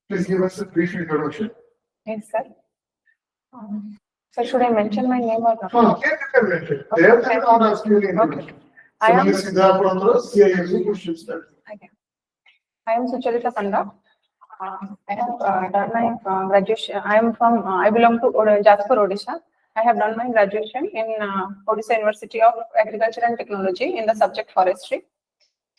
Please give us a brief introduction. Yes, sir. So should I mention my name or not? You can mention. They are not asking you introduction. I am Sucharita Panda. I have done my graduation. I belong to Jaspur, Odisha. I have done my graduation in Odisha University of Agriculture and Technology in the subject forestry.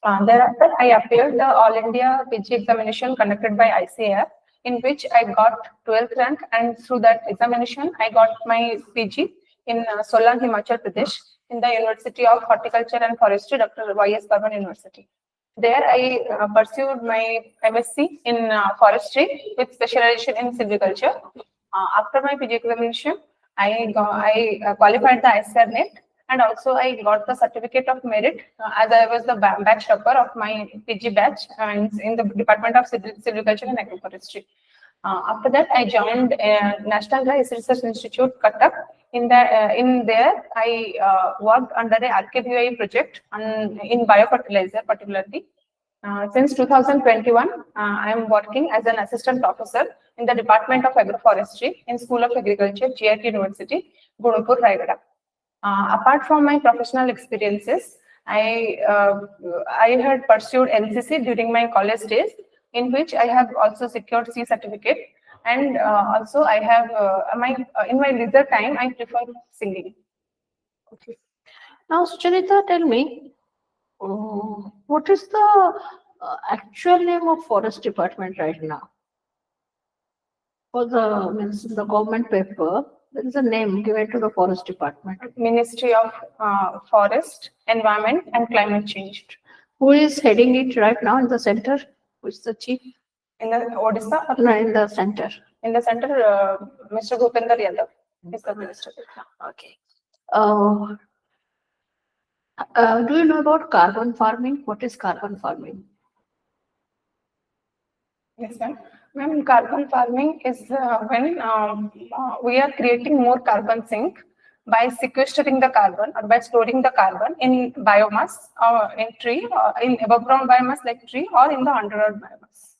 Thereafter, I appeared the All India PG examination conducted by ICAR, in which I got 12th rank, and through that examination, I got my PG in Solan, Himachal Pradesh, in the University of Horticulture and Forestry, Dr. Y.S. Burman University. There, I pursued my MSc in forestry with specialization in silviculture. After my PG examination, I qualified the ICAR NET, and also I got the certificate of merit as I was the batch topper of my PG batch in the Department of Silviculture and Agroforestry. After that, I joined National Rice Research Institute, Cuttack. In there, I worked under a RKBI project in biofertilizer, particularly. Since 2021, I am working as an assistant professor in the Department of Agroforestry in School of Agriculture, GIT University, Guntur, Raigada. Apart from my professional experiences, I had pursued NCC during my college days, in which I have also secured C certificate, and also I have in my leisure time I prefer singing. Okay. Now, Sucharita, tell me, what is the actual name of Forest Department right now? For the government paper, there is a name given to the Forest Department. Ministry of Forest, Environment and Climate Change. Who is heading it right now in the center? Who is the chief? In the Odisha? No, in the center. In the center, Mr. Bhupender Yadav is the minister. Okay. Do you know about carbon farming? What is carbon farming? Yes, ma'am. Ma'am, carbon farming is when we are creating more carbon sink by sequestering the carbon or by storing the carbon in biomass or in tree, in above ground biomass like tree, or in the underground biomass,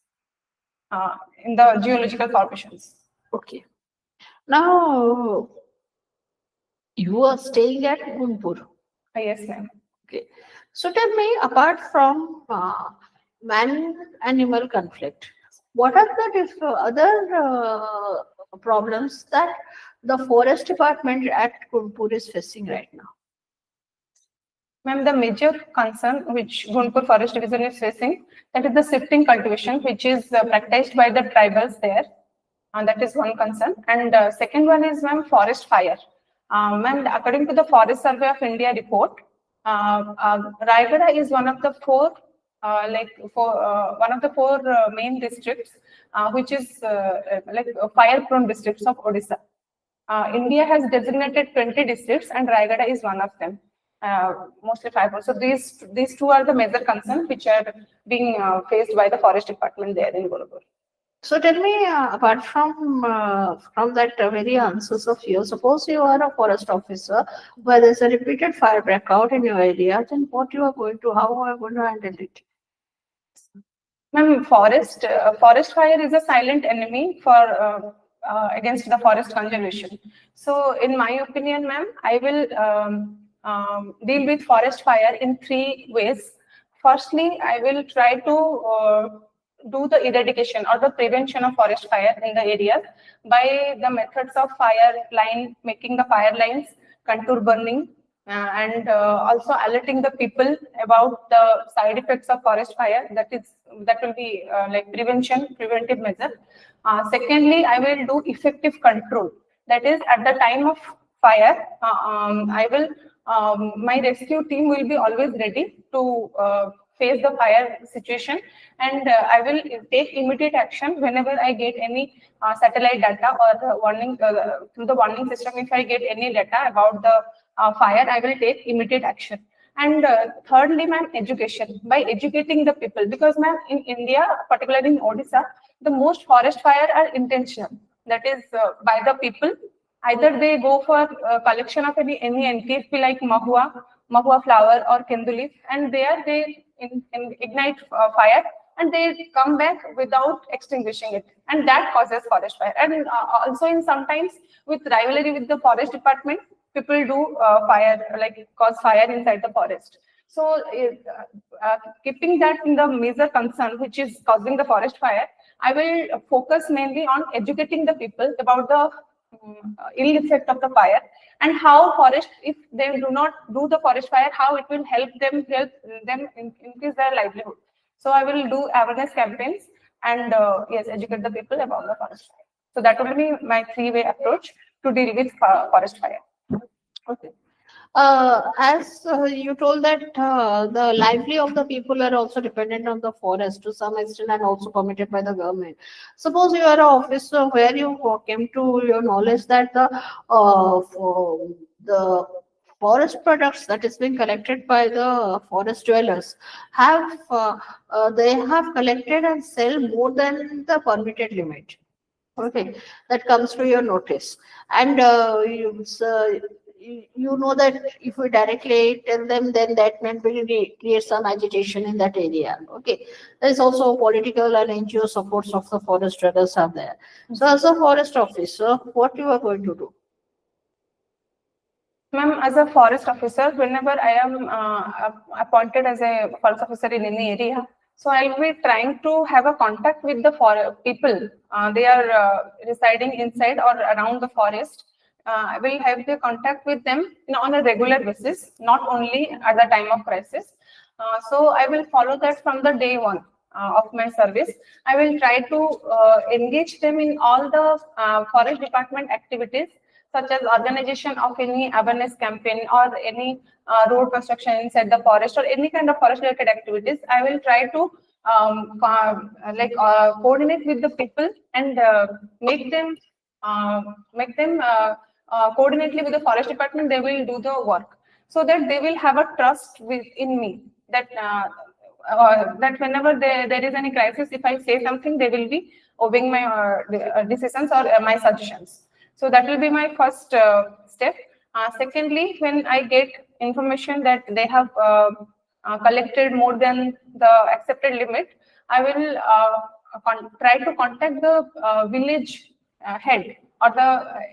in the geological formations. Okay. Now, you are staying at Guntur. Yes, ma'am. Okay. So tell me, apart from man-animal conflict, what are the other problems that the Forest Department at Guntur is facing right now? Ma'am, the major concern which Guntur Forest Division is facing, that is the shifting cultivation, which is practiced by the tribals there. That is one concern. And second one is, ma'am, forest fire. Ma'am, according to the Forest Survey of India report, Raigada is one of the four main districts, which is fire-prone districts of Odisha. India has designated 20 districts, and Raigada is one of them. Mostly fire-prone. So these two are the major concerns which are being faced by the Forest Department there in Guntur. So tell me, apart from that very answers of yours, suppose you are a forest officer where there's a repeated fire breakout in your area, then what you are going to, how are you going to handle it? Ma'am, forest fire is a silent enemy for against the forest conservation. So in my opinion, ma'am, I will deal with forest fire in 3 ways. Firstly, I will try to do the eradication or the prevention of forest fire in the areas by the methods of making the fire lines, contour burning, and also alerting the people about the side effects of forest fire. That will be like preventive measure. Secondly, I will do effective control. That is, at the time of fire, my rescue team will be always ready to face the fire situation, and I will take immediate action whenever I get any satellite data or warning through the warning system. If I get any data about the fire, I will take immediate action. And thirdly, ma'am, education, by educating the people, because ma'am, in India, particularly in Odisha, the most forest fire are intentional. That is by the people. Either they go for collection of any NTFP like mahua flower or kendu leaf, and there they ignite fire and they come back without extinguishing it, and that causes forest fire. And also in sometimes with rivalry with the forest department, people do fire, like cause fire inside the forest. So keeping that in the major concern, which is causing the forest fire, I will focus mainly on educating the people about the ill effect of the fire, and how forest, if they do not do the forest fire, how it will help them increase their livelihood. So I will do awareness campaigns and yes, educate the people about the forest fire. So that will be my three-way approach to deal with forest fire. Okay. As you told that the livelihood of the people are also dependent on the forest to some extent and also permitted by the government. Suppose you are an officer where you came to your knowledge that the forest products that is being collected by the forest dwellers have they have collected and sell more than the permitted limit. Okay, that comes to your notice, and you know that if we directly tell them, then that may create some agitation in that area. Okay, there is also political and NGO supports of the forest dwellers are there. So as a forest officer, what you are going to do? Ma'am, as a forest officer, whenever I am appointed as a forest officer in any area, so I will be trying to have a contact with the people. They are residing inside or around the forest. I will have the contact with them on a regular basis, not only at the time of crisis. So I will follow that from the day one of my service. I will try to engage them in all the forest department activities, such as organization of any awareness campaign or any road construction inside the forest or any kind of forest related activities. I will try to coordinate with the people and make them coordinately with the forest department. They will do the work so that they will have a trust in me, that that whenever there is any crisis, if I say something, they will be obeying my decisions or my suggestions. So that will be my first step. Secondly, when I get information that they have collected more than the accepted limit, I will try to contact the village head, or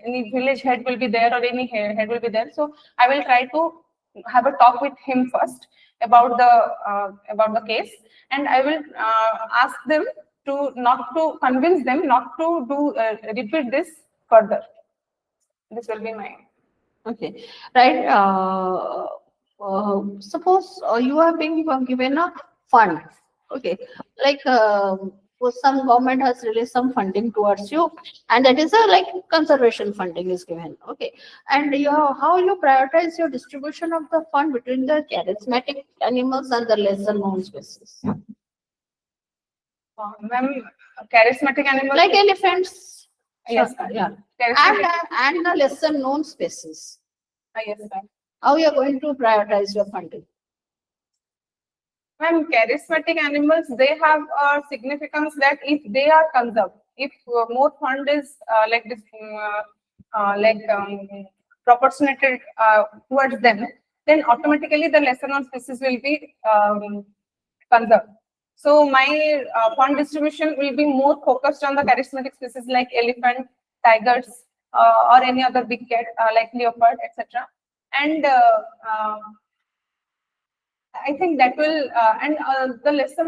any village head will be there, or any head will be there. So I will try to have a talk with him first about the case, and I will ask them to not to convince them not to do repeat this further. This will be my Okay, right. Suppose you are being given a fund. Okay, like some government has released some funding towards you, and that is a like conservation funding is given. Okay, and how you prioritize your distribution of the fund between the charismatic animals and the lesser known species? Ma'am, charismatic animals Like elephants. Yes, Yeah. charismatic. And the lesser known species. Yes, ma'am. How you are going to prioritize your funding? Ma'am, charismatic animals, they have a significance that if they are conserved, if more fund is proportionated towards them, then automatically the lesser known species will be conserved. So my fund distribution will be more focused on the charismatic species like elephant, tigers, or any other big cat like leopard, etc. And I think that will the lesser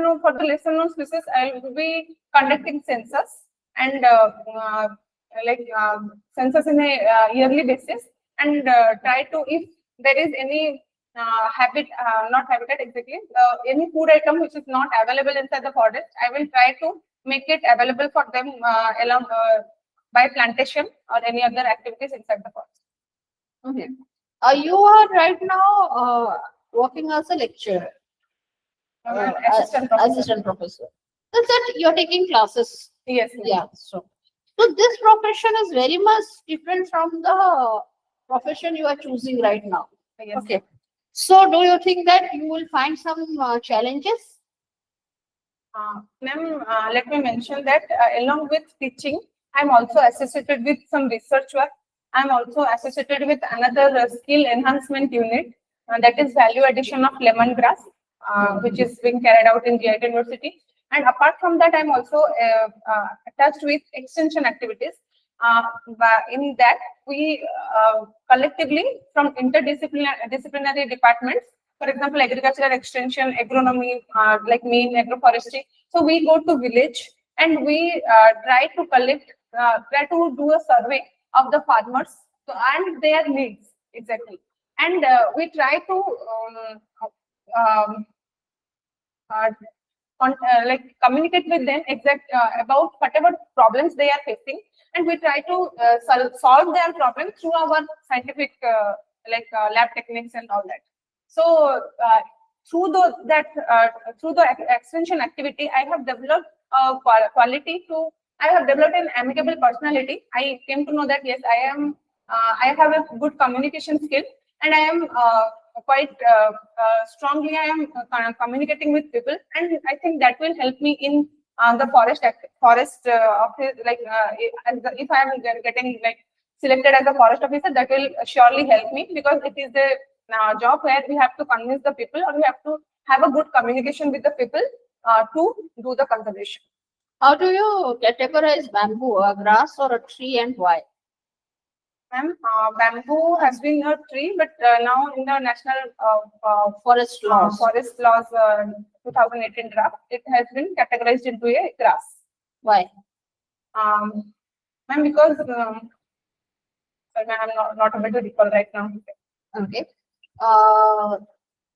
known species, I will be conducting census and census in a yearly basis, and try to, if there is any not habitat exactly, any food item which is not available inside the forest, I will try to make it available for them along by plantation or any other activities inside the forest. Okay. You are right now working as a lecturer, assistant professor. That's that you're taking classes. Yes. Yeah. So this profession is very much different from the profession you are choosing right now. Yes. Okay. So do you think that you will find some challenges? Ma'am, let me mention that along with teaching, I'm also associated with some research work. I'm also associated with another skill enhancement unit, that is value addition of lemongrass, which is being carried out in Zraet University. And apart from that, I'm also attached with extension activities. In that, we collectively from interdisciplinary departments, for example, agricultural extension, agronomy, like me in agroforestry. So we go to village and we try to collect, try to do a survey of the farmers and their needs exactly. And we try to um, uh, like communicate with them about whatever problems they are facing, and we try to solve their problem through our scientific lab techniques and all that. So through the extension activity, I have developed quality to. I have developed an amicable personality. I came to know that yes, I have a good communication skill, and I am quite strongly I am communicating with people, and I think that will help me in the forest office. If I am getting like selected as a forest officer, that will surely help me, because it is a job where we have to convince the people, or we have to have a good communication with the people to do the conservation. How do you categorize bamboo, a grass or a tree, and why? Ma'am, bamboo has been a tree, but now in the national Forest laws. 2018 draft, it has been categorized into a grass. Why? Ma'am, because sorry, ma'am, I'm not able to recall right now. Okay.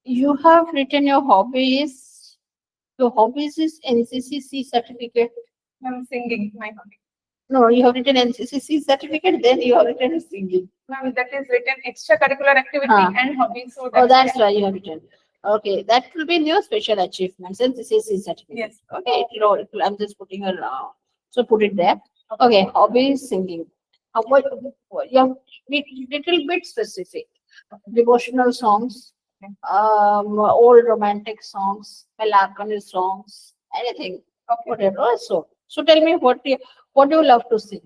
You have written your hobbies. Your hobbies is NCCC certificate. Ma'am, singing, my hobby. No, you have written NCCC certificate, then you have written singing. Ma'am, that is written extracurricular activity and hobby. So Oh, that's why you have written. Okay, that will be your special achievements, NCCC certificate. Yes. Okay, I'm just putting a so put it there. Okay, hobbies singing. What you have little bit specific. Devotional songs, old romantic songs, melancholy songs, anything, whatever. So tell me what do you love to sing?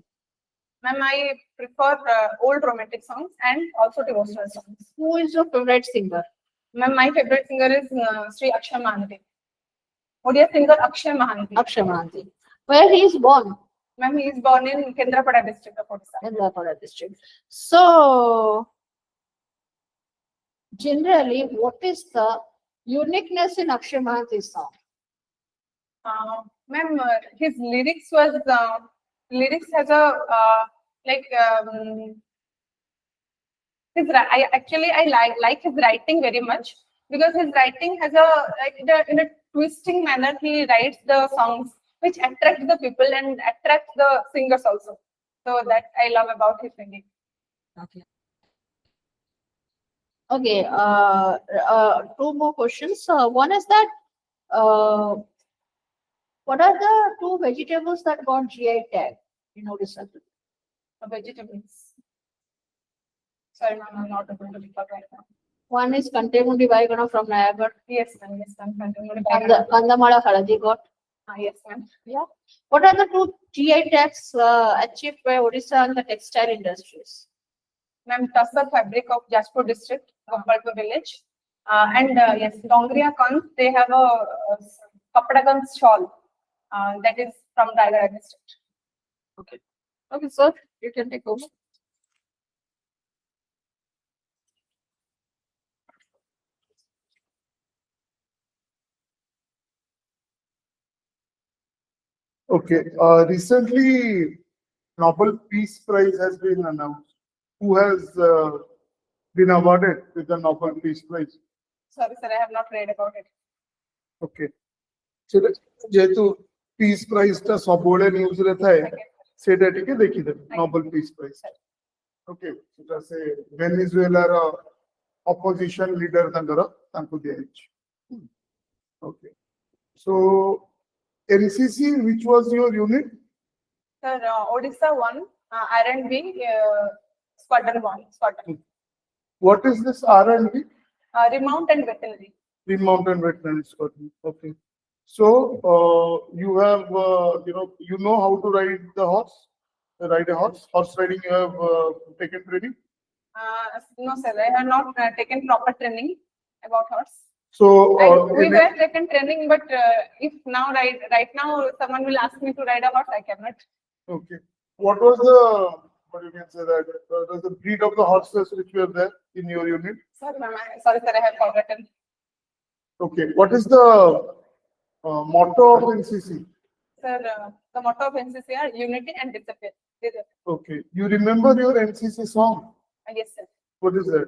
Ma'am, I prefer old romantic songs and also devotional songs. Who is your favorite singer? Ma'am, my favorite singer is Sri Akshay Mahanti. Odia singer Akshay Mahanti. Akshay Mahanti. Where he is born? Ma'am, he is born in Kendrapada district of Odisha. Kendrapada district. So, generally, what is the uniqueness in Akshay Mahanti's song? Ma'am, his lyrics has a I like his writing very much, because his writing has in a twisting manner he writes the songs which attract the people and attract the singers also. So that I love about his singing. Okay. Okay. Two more questions. One is that what are the two vegetables that got GI tag in Odisha? Vegetables. Sorry, ma'am, I'm not able to recall right now. One is Kantemundi Vaigana from Nayagarh. Yes, ma'am. Yes, ma'am. Kandamala Haladi got. Yes, ma'am. Yeah. What are the two GI tags achieved by Odisha in the textile industries? Ma'am, Tussar fabric of Jaspur district, Gopalpur village. And yes, Dongriya Kans, they have a Kapadagan shawl that is from Raigad district. Okay. Okay, sir, you can take over. Okay, recently Nobel Peace Prize has been announced. Who has been awarded with the Nobel Peace Prize? Sorry, sir, I have not read about it. Okay. যেহেতু piece প্রাইজটা সবগুলো নিউজে থাকে সেটা টিকে দেখি দেব Nobel peace prize ওকে সেটা সে ভেনেজুয়েলার opposition লিডর তাଙ୍କୁ ଦିଆଯାଇଛି okay so NCC, which was your unit? Sir, Odisha 1, R&B, Squadron 1, Squadron. What is this R&B? Remount and veterinary. Remount and veterinary squadron. Okay. So you have you know how to ride the horse? Ride a horse? Horse riding you have taken training? No, sir, I have not taken proper training about horse. So, We were taken training, but if now right now someone will ask me to ride a horse, I cannot. okay. What was the, what you can say that, the breed of the horses which were there in your unit? Sorry, sir, I have forgotten. Okay. What is the motto of NCC? Sir, the motto of NCC are unity and discipline. Okay. You remember your NCC song? Yes, sir. What is that?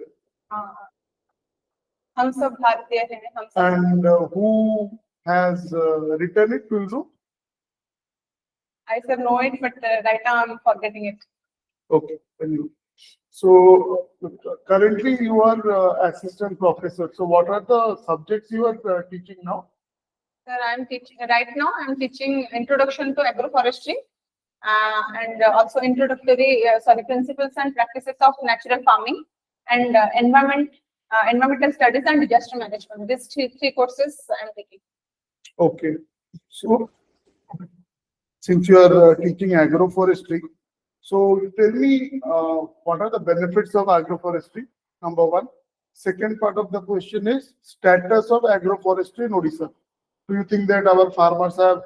हम सब भारतीय हैं, हम सब. And who has written it? Do you know? I sir know it, but right now I'm forgetting it. Okay. Very good. So currently you are assistant professor. So what are the subjects you are teaching now? Sir, I'm teaching right now. I'm teaching introduction to agroforestry and also introductory principles and practices of natural farming and environmental studies and disaster management. These three courses I'm taking. Okay. So since you are teaching agroforestry, so tell me what are the benefits of agroforestry? Number one. Second part of the question is status of agroforestry in Odisha. Do you think that our farmers have,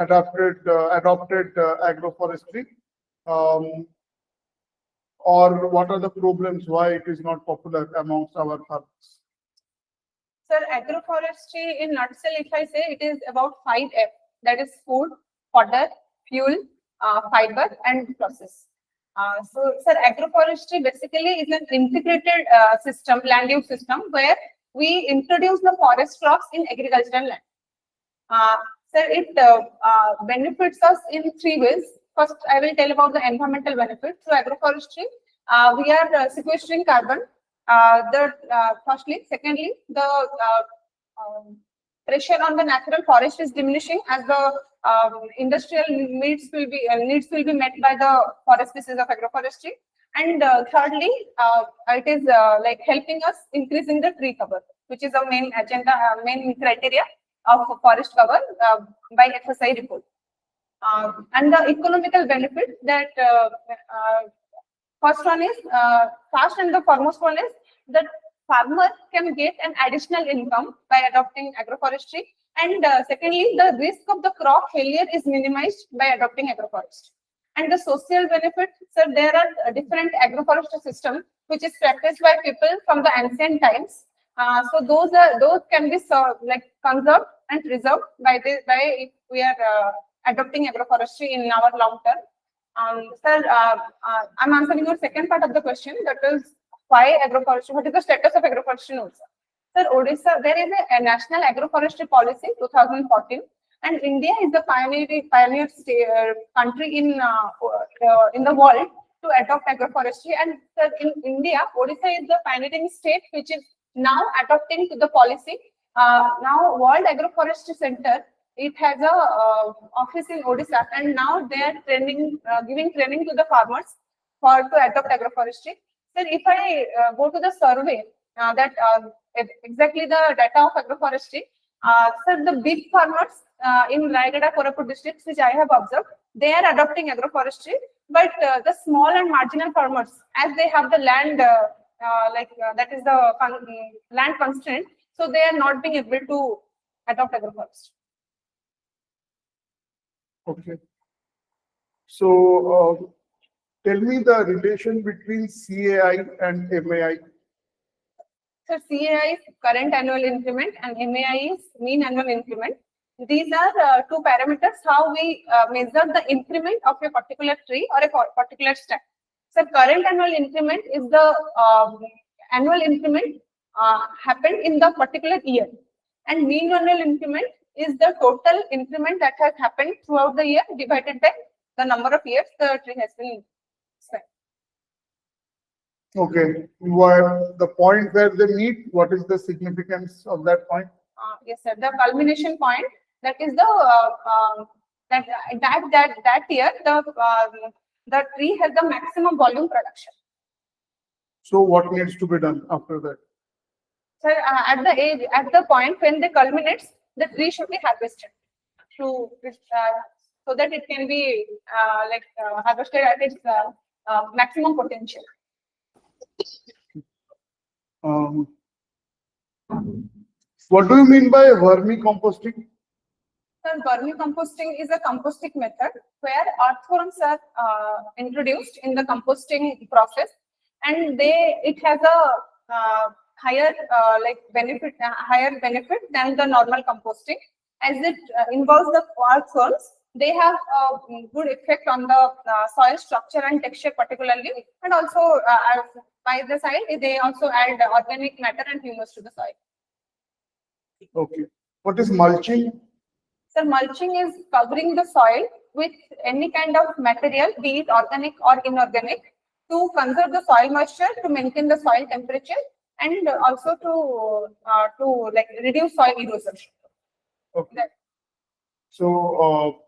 adopted agroforestry, or what are the problems why it is not popular amongst our farmers? Sir, agroforestry in nutshell, if I say, it is about 5 F. That is food, fodder, fuel, fiber, and process. So, sir, agroforestry basically is an integrated system, land use system, where we introduce the forest crops in agricultural land. Sir, it benefits us in 3 ways. First, I will tell about the environmental benefits. So, agroforestry, we are sequestering carbon. Firstly, secondly, the pressure on the natural forest is diminishing as the industrial needs will be met by the forest species of agroforestry. And thirdly, it is like helping us increasing the tree cover, which is a main agenda, main criteria of forest cover by FSI report. And the economical benefit that first one is first and the foremost one is that farmer can get an additional income by adopting agroforestry, and secondly, the risk of the crop failure is minimized by adopting agroforestry. And the social benefit, sir, there are different agroforestry systems which is practiced by people from the ancient times. So those can be conserved and preserved by if we are adopting agroforestry in our long term. Sir, I'm answering your second part of the question, that is why agroforestry, what is the status of agroforestry also? Sir, Odisha, there is a national agroforestry policy 2014, and India is the pioneer country in the world to adopt agroforestry. And sir, in India, Odisha is the pioneering state which is now adopting to the policy. Now, World Agroforestry Center, it has a office in Odisha, and now they are giving training to the farmers to adopt agroforestry. Sir, if I go to the survey that exactly the data of agroforestry, sir, the big farmers in Raigada, Koraput districts, which I have observed, they are adopting agroforestry, but the small and marginal farmers, as they have the land, that is the land constraint, so they are not being able to adopt agroforestry. Okay. So tell me the relation between CAI and MAI. So CAI is current annual increment and MAI is mean annual increment. These are 2 parameters how we measure the increment of a particular tree or a particular stack. So current annual increment is the annual increment happened in the particular year, and mean annual increment is the total increment that has happened throughout the year divided by the number of years the tree has been spent. Okay, what the point where they meet, what is the significance of that point? Yes, sir. The culmination point, that is the that year the tree has the maximum volume production. So what needs to be done after that? Sir, at the point when they culminates, the tree should be harvested so that it can be harvested at its maximum potential. What do you mean by vermicomposting? So vermicomposting is a composting method where earthworms are introduced in the composting process, and it has a higher higher benefit than the normal composting, as it involves the earthworms. They have a good effect on the soil structure and texture particularly, and also by the side they also add organic matter and humus to the soil. Okay. What is mulching? So mulching is covering the soil with any kind of material, be it organic or inorganic, to conserve the soil moisture, to maintain the soil temperature, and also to like reduce soil erosion. Okay. So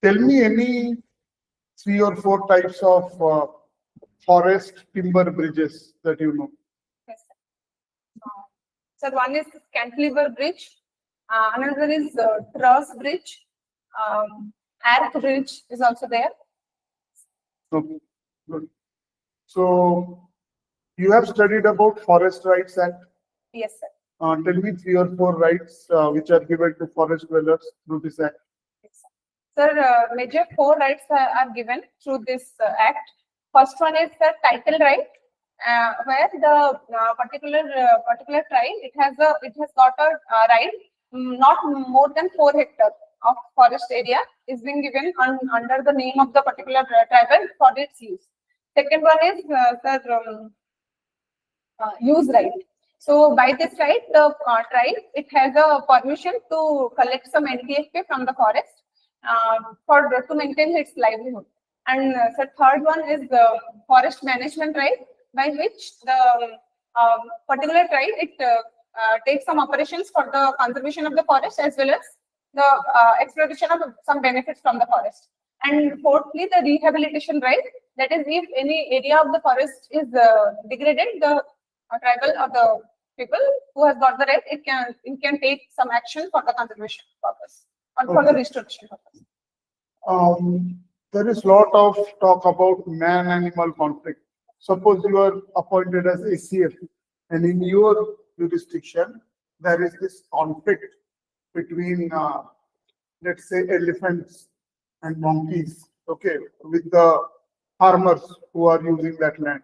tell me any 3 or 4 types of forest timber bridges that you know. Yes, sir. So one is cantilever bridge, another is truss bridge, arc bridge is also there. Okay, good. So you have studied about Forest Rights Act. Yes, sir. Tell me 3 or 4 rights which are given to forest dwellers through this act. Yes, sir. Sir, major 4 rights are given through this act. First one is the title right, where the particular tribe it has got a right not more than 4 hectares of forest area is being given under the name of the particular tribal for its use. Second one is use right. So by this right, the tribe it has a permission to collect some NTFP from the forest to maintain its livelihood. And the third one is the forest management right, by which the particular tribe it takes some operations for the conservation of the forest as well as the exploitation of some benefits from the forest. And fourthly, the rehabilitation right, that is if any area of the forest is degraded, the tribal or the people who has got the right, it can take some action for the conservation purpose or for the restoration purpose. There is lot of talk about man-animal conflict. Suppose you are appointed as ACF, and in your jurisdiction there is this conflict between, let's say, elephants and monkeys. Okay, with the farmers who are using that land.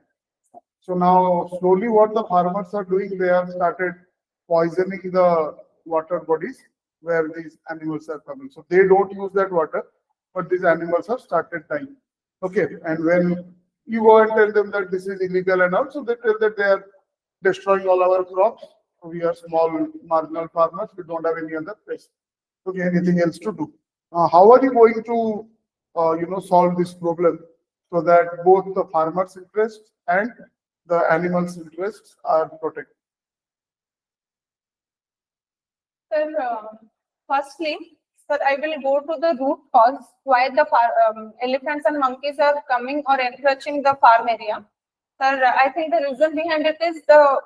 So now, slowly, what the farmers are doing, they have started poisoning the water bodies where these animals are coming. So they don't use that water, but these animals have started dying. Okay, and when you go and tell them that this is illegal and all, so they tell that they are destroying all our crops. We are small marginal farmers. We don't have any other place. Okay, anything else to do? How are you going to, solve this problem so that both the farmers' interests and the animals' interests are protected? Sir, firstly, sir, I will go to the root cause why the elephants and monkeys are coming or encroaching the farm area. Sir, I think the reason behind it is the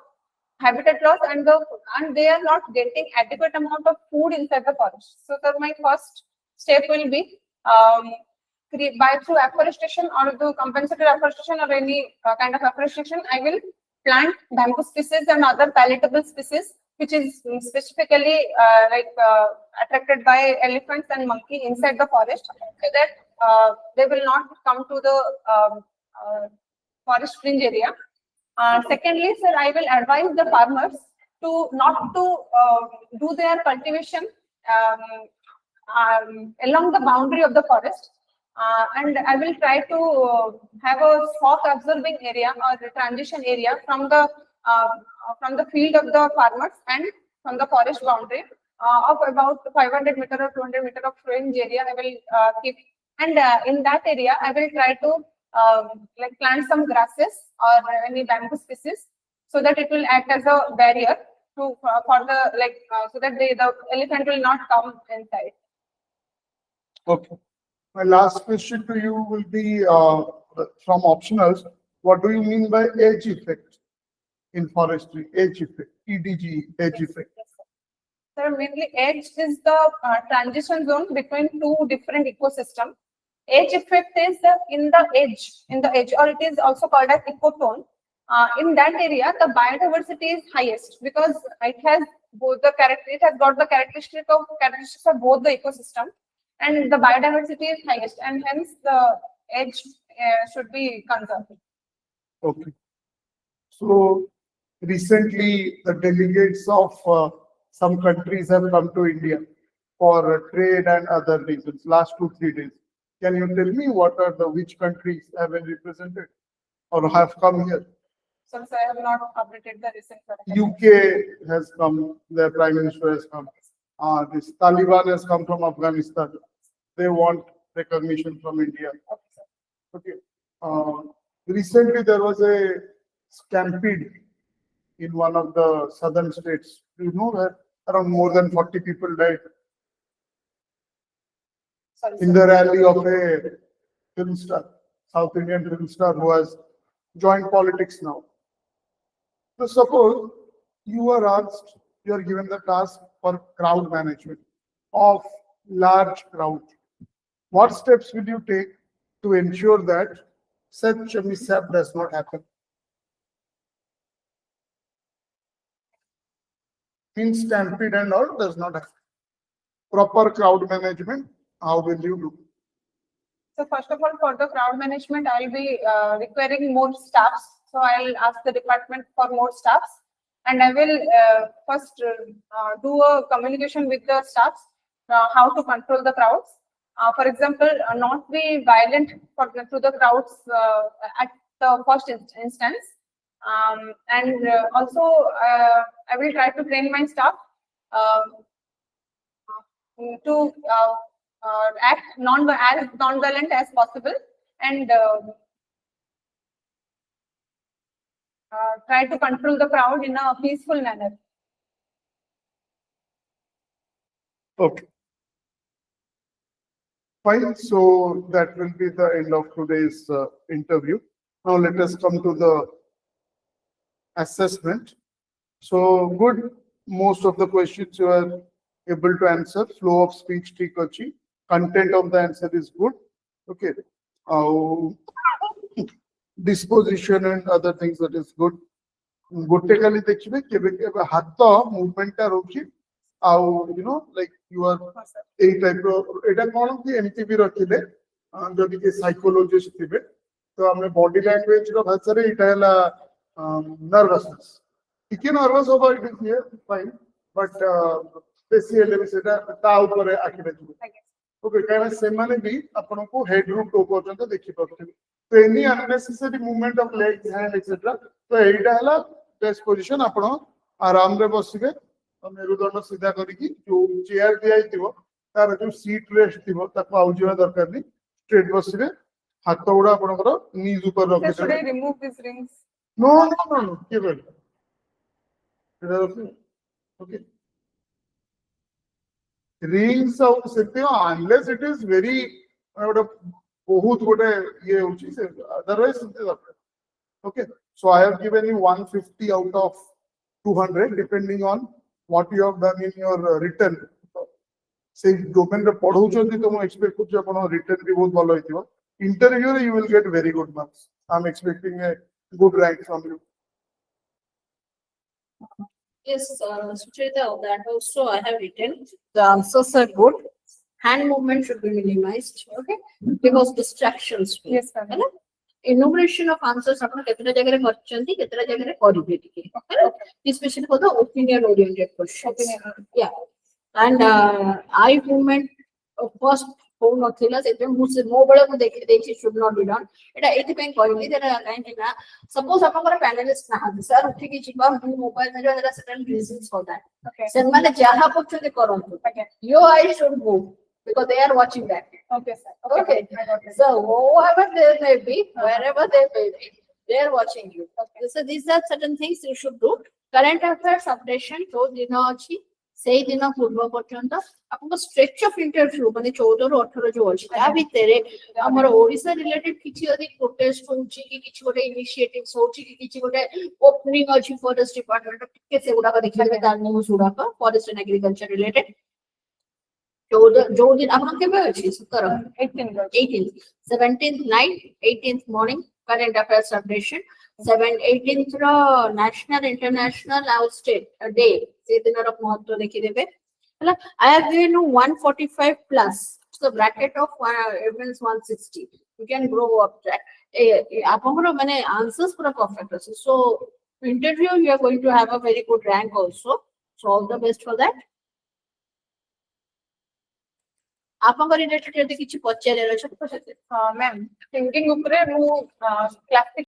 habitat loss and they are not getting adequate amount of food inside the forest. So, sir, my first step will be through afforestation or the compensatory afforestation or any kind of afforestation, I will plant bamboo species and other palatable species which is specifically attracted by elephants and monkey inside the forest, so that they will not come to the forest fringe area. Secondly, sir, I will advise the farmers to not to do their cultivation along the boundary of the forest, and I will try to have a shock absorbing area or the transition area from the field of the farmers and from the forest boundary of about 500 meter or 200 meter of fringe area. I will keep, and in that area I will try to plant some grasses or any bamboo species, so that it will act as a barrier to for the so that the elephant will not come inside. Okay. My last question to you will be from optionals. What do you mean by edge effect in forestry? Edge effect, EDG, edge effect. Yes, sir. Sir, mainly edge is the transition zone between two different ecosystems. Edge effect is in the edge, or it is also called as ecotone. In that area, the biodiversity is highest because it has both the it has got the characteristics of both the ecosystem, and the biodiversity is highest, and hence the edge should be conserved. Okay. So recently, the delegates of some countries have come to India for trade and other reasons. Last 2-3 days. Can you tell me what are which countries have been represented or have come here? So I have not updated the recent. UK has come. Their prime minister has come. This Taliban has come from Afghanistan. They want recognition from India. Okay. Recently, there was a stampede in one of the southern states. Do you know that around more than 40 people died Sorry, in the rally of a film star, South Indian film star who has joined politics now? So suppose you are asked, you are given the task for crowd management of large crowd. What steps will you take to ensure that such a mishap does not happen? Means stampede and all does not happen. Proper crowd management, how will you do? So first of all, for the crowd management, I'll be requiring more staffs. So I'll ask the department for more staffs, and I will first do a communication with the staffs how to control the crowds. For example, not be violent to the crowds at the first instance. And also, I will try to train my staff to act as non-violent as possible, and try to control the crowd in a peaceful manner. Okay. Fine. So that will be the end of today's interview. Now let us come to the assessment. So good. Most of the questions you are able to answer. Flow of speech, Tikachi. Content of the answer is good. Okay. Disposition and other things, that is good. Gote kali dekhibe kebe hatta movement ta roki. You know, like you are a type of এটা কোন কি MTV রাখিলে যদি কি psychologist থিবে তো আমরা body language র ভাষারে এটা হলা নার্ভাসনেস ଟିକେ নার্ভাস হবা it is here fine but specially সেটা তা উপরে আখিবে ওকে কারণ সেমানে भी आपनको हेड रू टो পর্যন্ত দেখি পাচ্ছেন তো any unnecessary movement of legs hand etcetera तो এইটা হলা বেস্ট পজিশন ଆପଣ आराम रे बसिबे मेरुदंड सीधा करिकी जो चेयर दिया हिथिबो तार जो सीट रेस्ट थिबो ताको आउजिबा दरकार नहीं स्ट्रेट बसिबे हाथ गुडा आपनकर नीज ऊपर रखि Should I remove these rings? No no no no के बोल ओके रिंग्स आउ सेते अनलेस इट इज वेरी बहुत गोटे ये होची से अदरवाइज सेते दरकार okay so I have given you 150 out of 200 depending on what you have done in your written. Say domain re पढौछन्ती तो मैं expect कुछ अपन written भी बहुत भलो होइथिबो. Interview रे you will get very good marks. I'm expecting a good rank from you. Yes, Sucharita, that also I have written. The answers are good. Hand movement should be minimized, okay? Because distractions. Yes, ma'am. है ना? Enumeration of answers आपण केतरा जगह रे करचंती केतरा जगह रे करिबे टिके है ना especially for the opinion oriented questions. Yeah, and eye movement first हो नथिला सेते मो बेले को देखि should not be done. एटा एथि पे कहली जेरा काहे ना सपोज आपनकर पैनलिस्ट ना सर उठी कि जिबा मोबाइल में जेरा certain reasons for that. Okay. से माने जहा पछते करंतु. Okay. Your eyes should move because they are watching that. Okay, sir. Okay. I got it. So whoever they may be, wherever they may be, they are watching you. Okay. So these are certain things you should do. Current affairs updation जो दिन अछि सेही दिन पूर्व पर्यंत आपको stretch of interview माने 14 ରୁ 18 जो अछि ता भितरे हमर ओडिसा रिलेटेड किछि अधिक प्रोटेस्ट होउछि कि किछि गोटे इनिशिएटिव्स होउछि कि किछि गोटे ओपनिंग अछि फॉरेस्ट डिपार्टमेंट के से गुडा देखिबे तार न्यूज गुडा फॉरेस्ट एंड एग्रीकल्चर रिलेटेड जो दिन आपन केबे अछि 17th 17th night 18th morning current affairs updation 18th national international out state day se dinara mahotwa dekhideବେ ହେଲା I have given you 145 plus so bracket of means 160 you can grow up that ଆପଣଙ୍କର ମାନେ answers ପୁରା perfect ଅଛି so interview you are going to have a very good rank also so all the best for that ଆପଣଙ୍କ related ଯଦି କିଛି ପଚାରିବାର ଅଛି ତ ପଚାରିବେ ମ୍ୟାମ୍ ଥିଙ୍କିଂ ଉପରେ ମୁଁ କ୍ଲାସିକ